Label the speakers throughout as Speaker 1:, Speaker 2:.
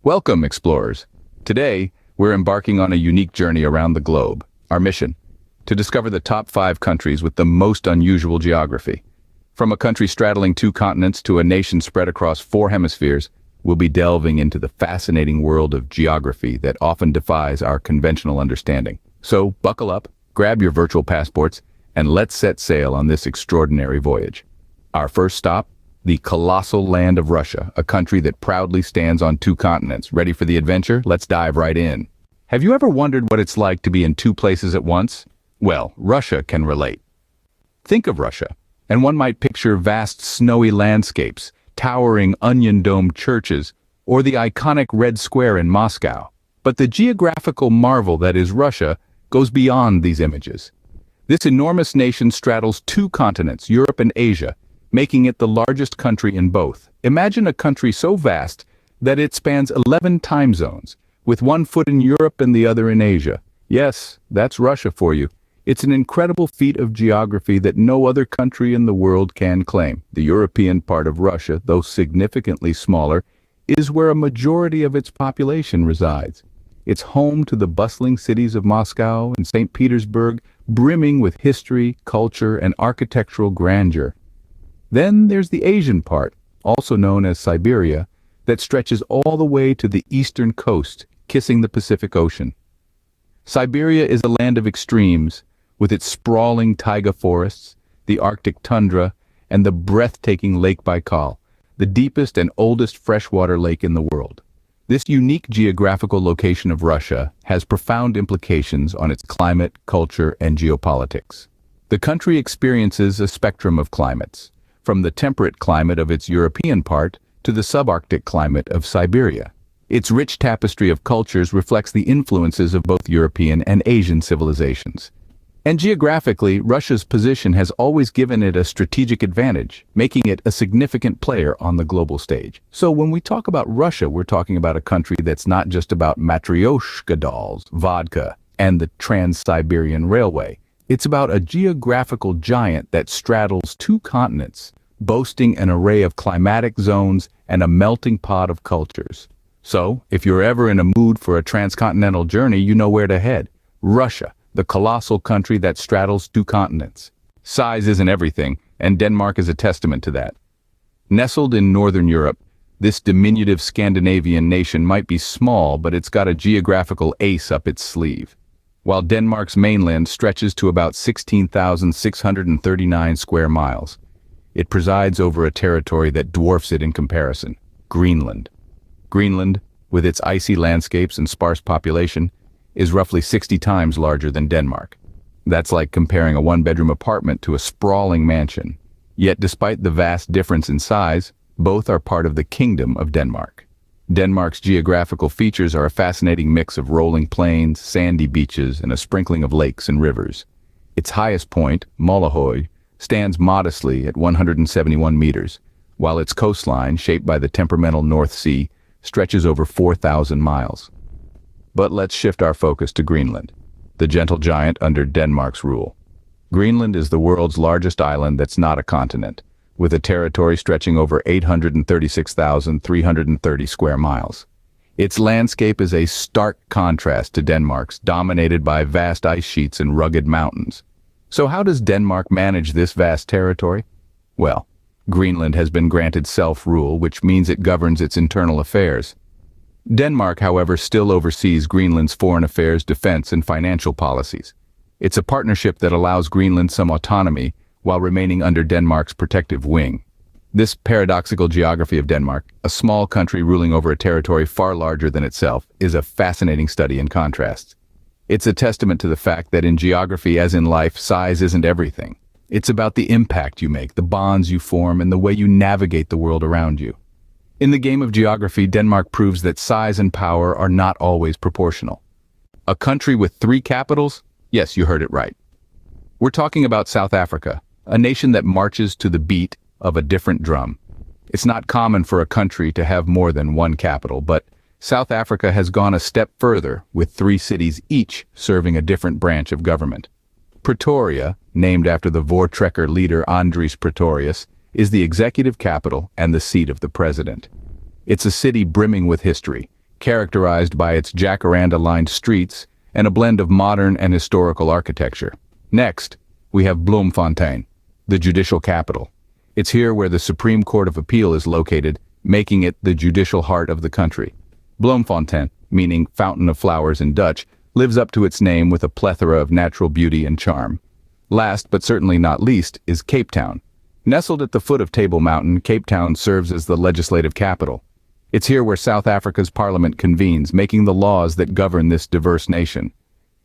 Speaker 1: Welcome, explorers. Today, we're embarking on a unique journey around the globe. Our mission: to discover the top 5 countries with the most unusual geography. From a country straddling 2 continents to a nation spread across 4 hemispheres, we'll be delving into the fascinating world of geography that often defies our conventional understanding. So, buckle up, grab your virtual passports, and let's set sail on this extraordinary voyage. Our first stop: the colossal land of Russia, a country that proudly stands on 2 continents. Ready for the adventure? Let's dive right in. Have you ever wondered what it's like to be in 2 places at once? Well, Russia can relate. Think of Russia, and one might picture vast snowy landscapes, towering onion-domed churches, or the iconic Red Square in Moscow. But the geographical marvel that is Russia goes beyond these images. This enormous nation straddles 2 continents, Europe and Asia, making it the largest country in both. Imagine a country so vast that it spans 11 time zones, with one foot in Europe and the other in Asia. Yes, that's Russia for you. It's an incredible feat of geography that no other country in the world can claim. The European part of Russia, though significantly smaller, is where a majority of its population resides. It's home to the bustling cities of Moscow and St. Petersburg, brimming with history, culture, and architectural grandeur. Then there's the Asian part, also known as Siberia, that stretches all the way to the eastern coast, kissing the Pacific Ocean. Siberia is a land of extremes, with its sprawling taiga forests, the Arctic tundra, and the breathtaking Lake Baikal, the deepest and oldest freshwater lake in the world. This unique geographical location of Russia has profound implications on its climate, culture, and geopolitics. The country experiences a spectrum of climates, from the temperate climate of its European part to the subarctic climate of Siberia. Its rich tapestry of cultures reflects the influences of both European and Asian civilizations. And geographically, Russia's position has always given it a strategic advantage, making it a significant player on the global stage. So when we talk about Russia, we're talking about a country that's not just about matryoshka dolls, vodka, and the Trans-Siberian Railway. It's about a geographical giant that straddles 2 continents, boasting an array of climatic zones and a melting pot of cultures. So, if you're ever in a mood for a transcontinental journey, you know where to head. Russia, the colossal country that straddles 2 continents. Size isn't everything, and Denmark is a testament to that. Nestled in northern Europe, this diminutive Scandinavian nation might be small, but it's got a geographical ace up its sleeve. While Denmark's mainland stretches to about 16,639 square miles, it presides over a territory that dwarfs it in comparison: Greenland. Greenland, with its icy landscapes and sparse population, is roughly 60 times larger than Denmark. That's like comparing a 1-bedroom apartment to a sprawling mansion. Yet despite the vast difference in size, both are part of the Kingdom of Denmark. Denmark's geographical features are a fascinating mix of rolling plains, sandy beaches, and a sprinkling of lakes and rivers. Its highest point, Målehøj, stands modestly at 171 meters, while its coastline, shaped by the temperamental North Sea, stretches over 4,000 miles. But let's shift our focus to Greenland, the gentle giant under Denmark's rule. Greenland is the world's largest island that's not a continent, with a territory stretching over 836,330 square miles. Its landscape is a stark contrast to Denmark's, dominated by vast ice sheets and rugged mountains. So how does Denmark manage this vast territory? Well, Greenland has been granted self-rule, which means it governs its internal affairs. Denmark, however, still oversees Greenland's foreign affairs, defense, and financial policies. It's a partnership that allows Greenland some autonomy while remaining under Denmark's protective wing. This paradoxical geography of Denmark, a small country ruling over a territory far larger than itself, is a fascinating study in contrasts. It's a testament to the fact that in geography, as in life, size isn't everything. It's about the impact you make, the bonds you form, and the way you navigate the world around you. In the game of geography, Denmark proves that size and power are not always proportional. A country with 3 capitals? Yes, you heard it right. We're talking about South Africa, a nation that marches to the beat of a different drum. It's not common for a country to have more than 1 capital, but South Africa has gone a step further, with 3 cities each serving a different branch of government. Pretoria, named after the Voortrekker leader Andries Pretorius, is the executive capital and the seat of the president. It's a city brimming with history, characterized by its jacaranda-lined streets and a blend of modern and historical architecture. Next, we have Bloemfontein, the judicial capital. It's here where the Supreme Court of Appeal is located, making it the judicial heart of the country. Bloemfontein, meaning fountain of flowers in Dutch, lives up to its name with a plethora of natural beauty and charm. Last, but certainly not least, is Cape Town. Nestled at the foot of Table Mountain, Cape Town serves as the legislative capital. It's here where South Africa's parliament convenes, making the laws that govern this diverse nation.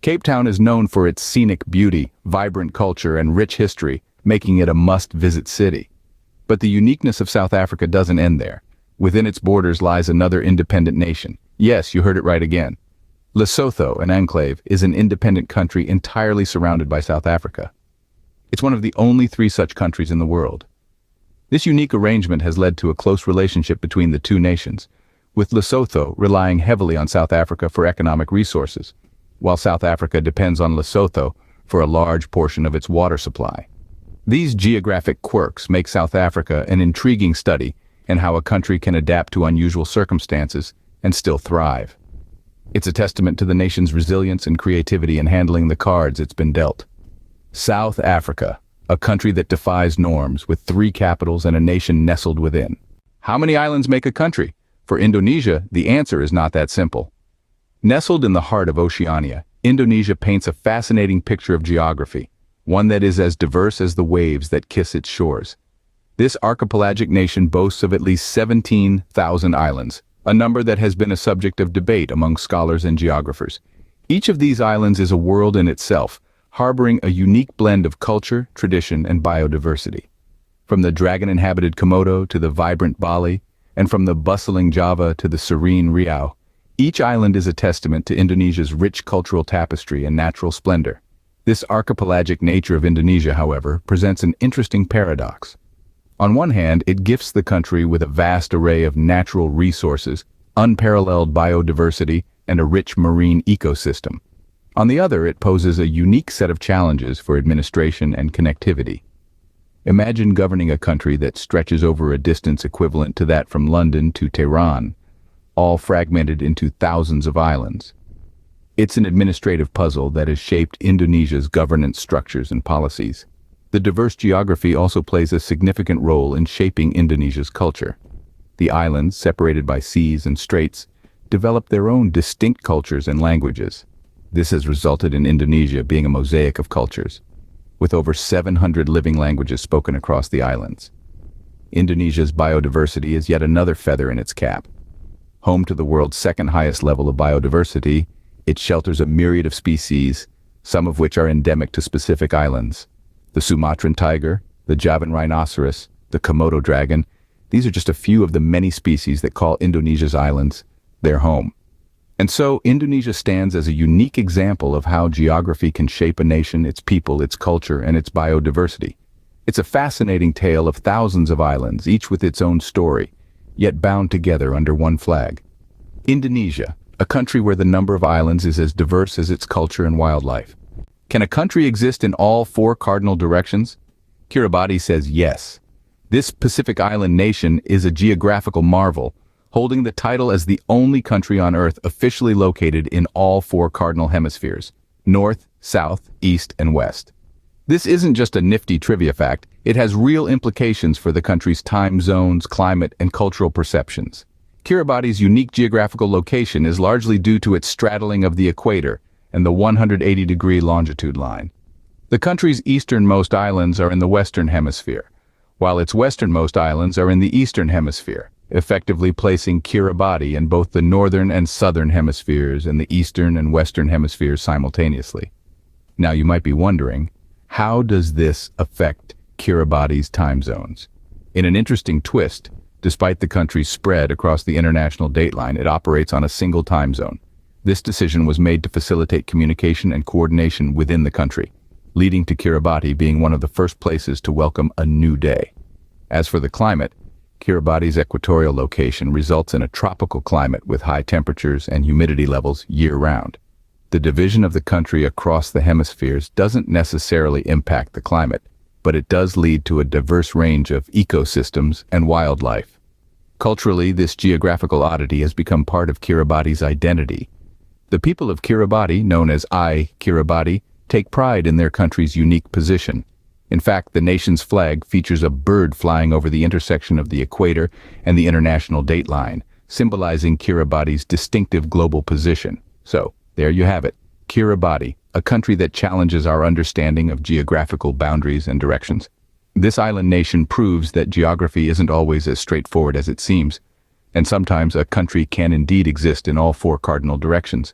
Speaker 1: Cape Town is known for its scenic beauty, vibrant culture, and rich history, making it a must-visit city. But the uniqueness of South Africa doesn't end there. Within its borders lies another independent nation. Yes, you heard it right again. Lesotho, an enclave, is an independent country entirely surrounded by South Africa. It's one of the only 3 such countries in the world. This unique arrangement has led to a close relationship between the 2 nations, with Lesotho relying heavily on South Africa for economic resources, while South Africa depends on Lesotho for a large portion of its water supply. These geographic quirks make South Africa an intriguing study in how a country can adapt to unusual circumstances and still thrive. It's a testament to the nation's resilience and creativity in handling the cards it's been dealt. South Africa, a country that defies norms with 3 capitals and a nation nestled within. How many islands make a country? For Indonesia, the answer is not that simple. Nestled in the heart of Oceania, Indonesia paints a fascinating picture of geography, one that is as diverse as the waves that kiss its shores. This archipelagic nation boasts of at least 17,000 islands, a number that has been a subject of debate among scholars and geographers. Each of these islands is a world in itself, harboring a unique blend of culture, tradition, and biodiversity. From the dragon-inhabited Komodo to the vibrant Bali, and from the bustling Java to the serene Riau, each island is a testament to Indonesia's rich cultural tapestry and natural splendor. This archipelagic nature of Indonesia, however, presents an interesting paradox. On one hand, it gifts the country with a vast array of natural resources, unparalleled biodiversity, and a rich marine ecosystem. On the other, it poses a unique set of challenges for administration and connectivity. Imagine governing a country that stretches over a distance equivalent to that from London to Tehran, all fragmented into thousands of islands. It's an administrative puzzle that has shaped Indonesia's governance structures and policies. The diverse geography also plays a significant role in shaping Indonesia's culture. The islands, separated by seas and straits, develop their own distinct cultures and languages. This has resulted in Indonesia being a mosaic of cultures, with over 700 living languages spoken across the islands. Indonesia's biodiversity is yet another feather in its cap. Home to the world's second highest level of biodiversity, it shelters a myriad of species, some of which are endemic to specific islands. The Sumatran tiger, the Javan rhinoceros, the Komodo dragon, these are just a few of the many species that call Indonesia's islands their home. And so, Indonesia stands as a unique example of how geography can shape a nation, its people, its culture, and its biodiversity. It's a fascinating tale of thousands of islands, each with its own story, yet bound together under one flag. Indonesia, a country where the number of islands is as diverse as its culture and wildlife. Can a country exist in all 4 cardinal directions? Kiribati says yes. This Pacific island nation is a geographical marvel, holding the title as the only country on Earth officially located in all 4 cardinal hemispheres: north, south, east, and west. This isn't just a nifty trivia fact, it has real implications for the country's time zones, climate, and cultural perceptions. Kiribati's unique geographical location is largely due to its straddling of the equator and the 180-degree longitude line. The country's easternmost islands are in the western hemisphere, while its westernmost islands are in the eastern hemisphere, effectively placing Kiribati in both the northern and southern hemispheres and the eastern and western hemispheres simultaneously. Now you might be wondering, how does this affect Kiribati's time zones? In an interesting twist, despite the country's spread across the international dateline, it operates on a single time zone. This decision was made to facilitate communication and coordination within the country, leading to Kiribati being one of the first places to welcome a new day. As for the climate, Kiribati's equatorial location results in a tropical climate with high temperatures and humidity levels year-round. The division of the country across the hemispheres doesn't necessarily impact the climate, but it does lead to a diverse range of ecosystems and wildlife. Culturally, this geographical oddity has become part of Kiribati's identity. The people of Kiribati, known as Kiribati, take pride in their country's unique position. In fact, the nation's flag features a bird flying over the intersection of the equator and the international date line, symbolizing Kiribati's distinctive global position. So, there you have it, Kiribati, a country that challenges our understanding of geographical boundaries and directions. This island nation proves that geography isn't always as straightforward as it seems, and sometimes a country can indeed exist in all four cardinal directions.